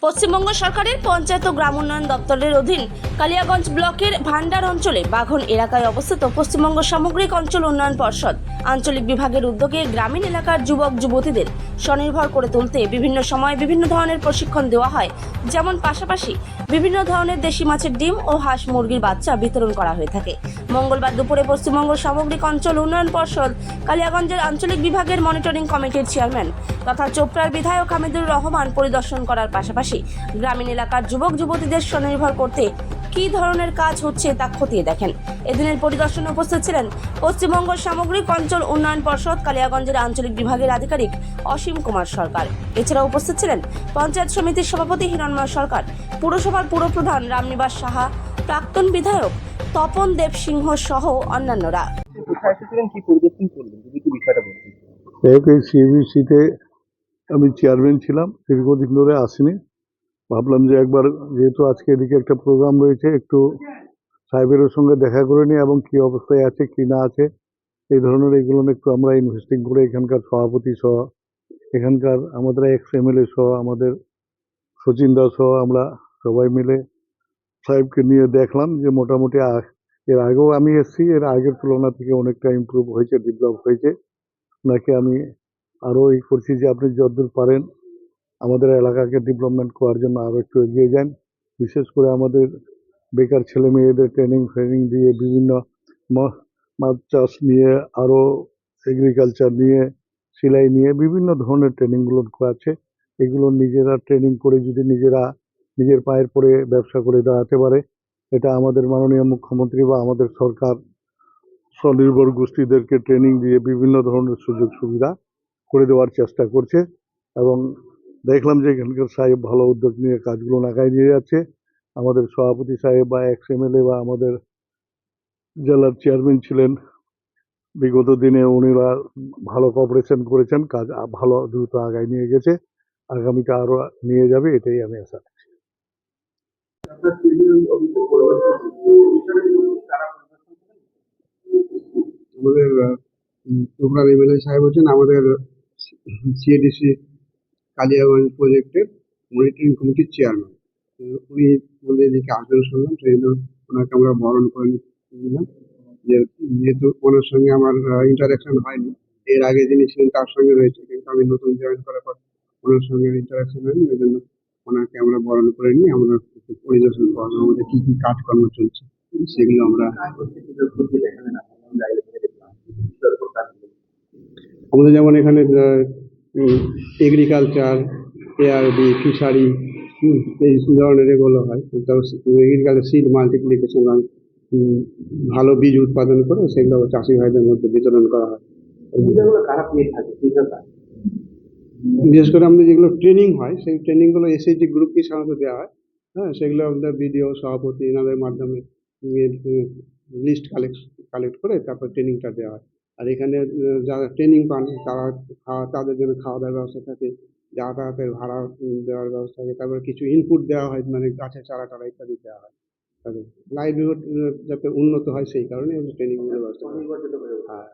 পশ্চিমবঙ্গ সরকারের পঞ্চায়েত ও গ্রাম উন্নয়ন দপ্তরের অধীন কালিয়াগঞ্জ ব্লকের ভান্ডার অঞ্চলে বাঘন এলাকায় অবস্থিত পশ্চিমবঙ্গ সামগ্রিক অঞ্চল উন্নয়ন পর্ষদ আঞ্চলিক বিভাগের উদ্যোগে গ্রামীণ এলাকার যুবক যুবতীদের স্বনির্ভর করে তুলতে বিভিন্ন সময়ে বিভিন্ন ধরনের প্রশিক্ষণ দেওয়া হয়। যেমন পাশাপাশি বিভিন্ন ধরনের দেশি মাছের ডিম ও হাঁস মুরগির বাচ্চা বিতরণ করা হয়ে থাকে। মঙ্গলবার দুপুরে পশ্চিমবঙ্গ সামগ্রিক অঞ্চল উন্নয়ন পর্ষদ কালিয়াগঞ্জের আঞ্চলিক বিভাগের মনিটরিং কমিটির চেয়ারম্যান তথা চোপড়ার বিধায়ক হামিদুর রহমান পরিদর্শন করার পাশাপাশি গ্রামীণ এলাকার যুবক যুবতীদের স্বনির্ভর করতে কী ধরনের কাজ হচ্ছে তা খতিয়ে দেখেন। এদিনের পরিদর্শনে উপস্থিত ছিলেন পশ্চিমবঙ্গ সামগ্রিক অঞ্চল উন্নয়ন পর্ষদ কালিয়াগঞ্জের আঞ্চলিক বিভাগের আধিকারিক অসীম কুমার সরকার। এছাড়াও উপস্থিত ছিলেন পঞ্চায়েত সমিতির সভাপতি হিরণময় সরকার, পুরসভার পুরপ্রধান রামনিবাস সাহা, প্রাক্তন বিধায়ক তপন দেব সিংহ সহ অন্যান্যরা। এই সিবিসিতে আমি চেয়ারম্যান ছিলাম, দীর্ঘদিন ধরে আসিনি। ভাবলাম যে একবার যেহেতু আজকে এদিকে একটা প্রোগ্রাম রয়েছে, একটু সাহেবের সঙ্গে দেখা করে নিই এবং কি অবস্থায় আছে কি না আছে এই ধরনের এগুলো একটু আমরা ইনভেস্টিং করে এখানকার সভাপতি সহ, এখানকার আমাদের এক্স এমএলএ সহ, আমাদের সচিন দাস সহ আমরা সবাই মিলে সাহেবকে নিয়ে দেখলাম যে মোটামুটি এর আগেও আমি এসেছি, এর আগের তুলনা থেকে অনেকটা ইমপ্রুভ হয়েছে, ডেভেলপ হয়েছে। নাকি আমি আরও করছি যে আপনি যতদূর পারেন আমাদের এলাকাকে ডেভেলপমেন্ট করার জন্য আরও একটু এগিয়ে যান। বিশেষ করে আমাদের বেকার ছেলে মেয়েদের ট্রেনিং দিয়ে বিভিন্ন মাছ চাষ নিয়ে, আরও এগ্রিকালচার নিয়ে, সেলাই নিয়ে বিভিন্ন ধরনের ট্রেনিংগুলো আছে। এগুলো নিজেরা ট্রেনিং করে যদি নিজেরা নিজের পায়ের পরে ব্যবসা করে দাঁড়াতে পারে, এটা আমাদের মাননীয় মুখ্যমন্ত্রী বা আমাদের সরকার স্বনির্ভর গোষ্ঠীদেরকে ট্রেনিং দিয়ে বিভিন্ন ধরনের সুযোগ সুবিধা করে দেওয়ার চেষ্টা করছে। এবং দেখলাম যে এখানকার সাহেব ভালো উদ্যোগ নিয়ে কাজগুলো নাগায় নিয়ে যাচ্ছে। আমাদের সভাপতি সাহেব বা এক্স এমএলএ বা আমাদের জেলার চেয়ারম্যান ছিলেন, বিগত দিনে উনিরা ভালো কোঅপারেশন করেছেন, কাজ ভালো দ্রুত আগায় নিয়ে গেছে, আগামীতে আরও নিয়ে যাবে, এটাই আমি আশা করছি। আমাদের চোপড়ার এমএলএ সাহেব হচ্ছেন আমাদের সিএডিসি কালিয়াগঞ্জ প্রজেক্টের মনিটরিং কমিটির চেয়ারম্যান। উনি আমাদের এদিকে আসবেন শুনলাম, সেই জন্য ওনাকে আমরা বরণ করে নিলাম। যেহেতু ওনার সঙ্গে আমার ইন্টারাকশন হয়নি, এর আগে যিনি ছিলেন তার সঙ্গে রয়েছে, কিন্তু আমি নতুন জয়েন করার পর ওনার সঙ্গে ইন্টারাকশন হয়নি, ওই জন্য ওনাকে আমরা বরণ করে নিয়ে আমরা পরিদর্শন করলাম আমাদের কি কি কাজকর্ম চলছে সেগুলো আমরা। আমাদের যেমন এখানে এগ্রিকালচার, এআরডি, ফিশারি, এই ধরনের এগুলো হয়। এগ্রিকালচার সিড মাল্টিপ্লিকেশন, ভালো বীজ উৎপাদন করে সেগুলো চাষি ভাইদের মধ্যে বিতরণ করা হয়। বিশেষ করে আমাদের যেগুলো ট্রেনিং হয় সেই ট্রেনিংগুলো এসএইচজি গ্রুপকে সাধারণত দেওয়া হয়। হ্যাঁ, সেগুলো আমাদের বিডিও সভাপতি এনাদের মাধ্যমে লিস্ট কালেক্ট করে তারপর ট্রেনিংটা দেওয়া হয়। আর এখানে যারা ট্রেনিং পান তারা তাদের জন্য খাওয়া দাওয়ার ব্যবস্থা থাকে, যাতায়াতের ভাড়া দেওয়ার ব্যবস্থা থাকে, তারপরে কিছু ইনপুট দেওয়া হয়, মানে গাছের চারা টারা ইত্যাদি দেওয়া হয়। তাদের লাইভলিহুড যাতে উন্নত হয় সেই কারণে ট্রেনিংগুলোর ব্যবস্থা। হ্যাঁ।